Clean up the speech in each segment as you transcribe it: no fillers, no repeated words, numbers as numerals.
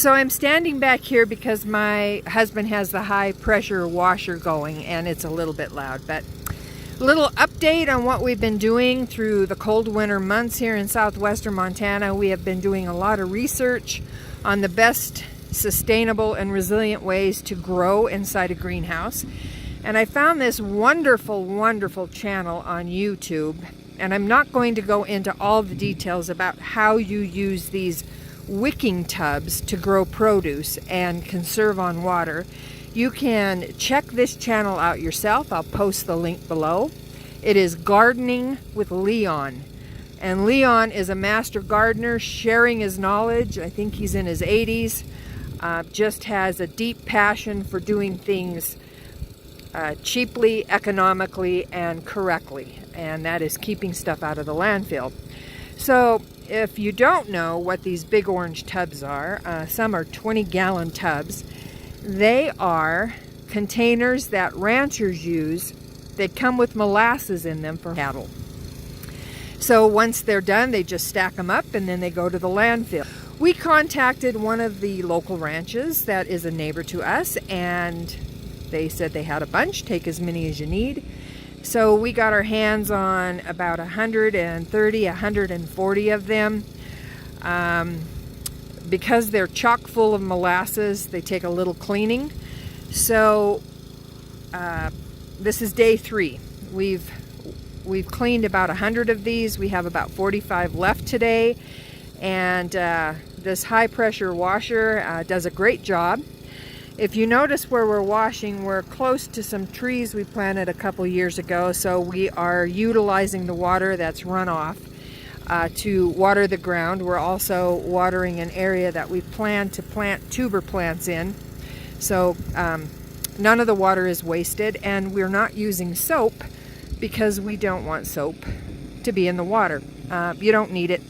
So I'm standing back here because my husband has the high pressure washer going and it's a little bit loud, but a little update on what we've been doing through the cold winter months here in southwestern Montana. We have been doing a lot of research on the best sustainable and resilient ways to grow inside a greenhouse. And I found this wonderful channel on YouTube, and I'm not going to go into all the details about how you use these wicking tubs to grow produce and conserve on water. You can check this channel out yourself. I'll post the link below. It is Gardening with Leon. And Leon is a master gardener sharing his knowledge. I think he's in his 80s. Just has a deep passion for doing things cheaply, economically, and correctly. And that is keeping stuff out of the landfill. So if you don't know what these big orange tubs are, some are 20-gallon tubs. They are containers that ranchers use. They come with molasses in them for cattle. So once they're done, they just stack them up and then they go to the landfill. We contacted one of the local ranches that is a neighbor to us, and they said they had a bunch, take as many as you need. So we got our hands on about 130, 140 of them. Because they're chock full of molasses, they take a little cleaning. So this is day 3. We've cleaned about 100 of these. We have about 45 left today. And this high pressure washer does a great job. If you notice where we're washing, we're close to some trees we planted a couple years ago. So we are utilizing the water that's run off to water the ground. We're also watering an area that we plan to plant tuber plants in. So none of the water is wasted, and we're not using soap because we don't want soap to be in the water. You don't need it.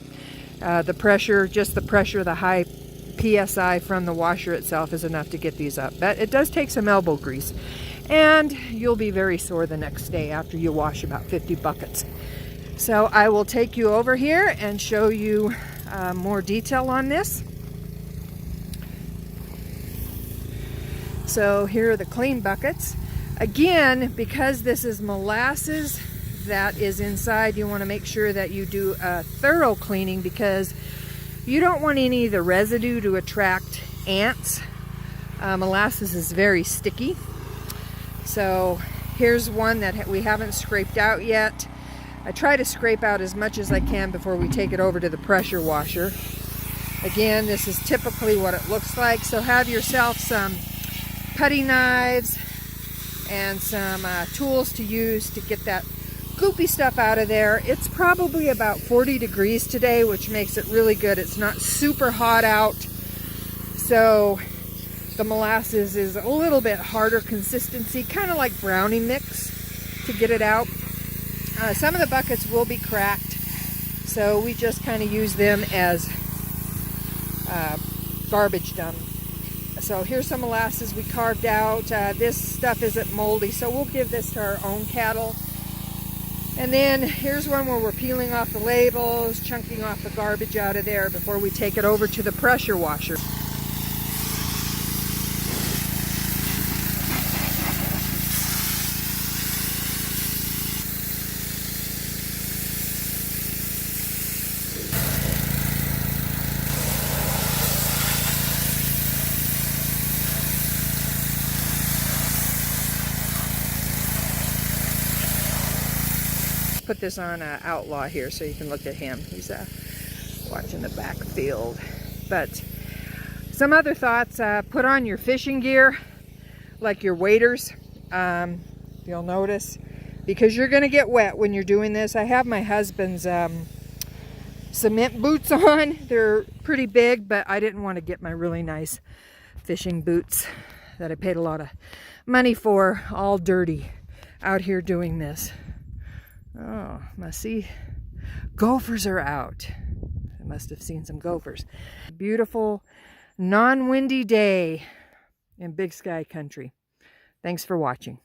The pressure, just the pressure, the high PSI from the washer itself is enough to get these up. But it does take some elbow grease, and you'll be very sore the next day after you wash about 50 buckets. So I will take you over here and show you more detail on this. So here are the clean buckets. Again, because this is molasses that is inside, you want to make sure that you do a thorough cleaning because you don't want any of the residue to attract ants. Molasses is very sticky. So here's one that we haven't scraped out yet. I try to scrape out as much as I can before we take it over to the pressure washer. Again, this is typically what it looks like. So have yourself some putty knives and some tools to use to get that goopy stuff out of there. It's probably about 40 degrees today, which makes it really good. It's not super hot out, so the molasses is a little bit harder consistency, kind of like brownie mix to get it out. Some of the buckets will be cracked, so we just kind of use them as garbage dump. So here's some molasses we carved out. This stuff isn't moldy, so we'll give this to our own cattle. And then here's one where we're peeling off the labels, chunking off the garbage out of there before we take it over to the pressure washer. Put this on Outlaw here so you can look at him. He's watching the backfield. But some other thoughts, put on your fishing gear, like your waders, you'll notice, because you're going to get wet when you're doing this. I have my husband's cement boots on. They're pretty big, but I didn't want to get my really nice fishing boots that I paid a lot of money for, all dirty, out here doing this. Oh, must see. Gophers are out. I must have seen some gophers. Beautiful, non-windy day in Big Sky Country. Thanks for watching.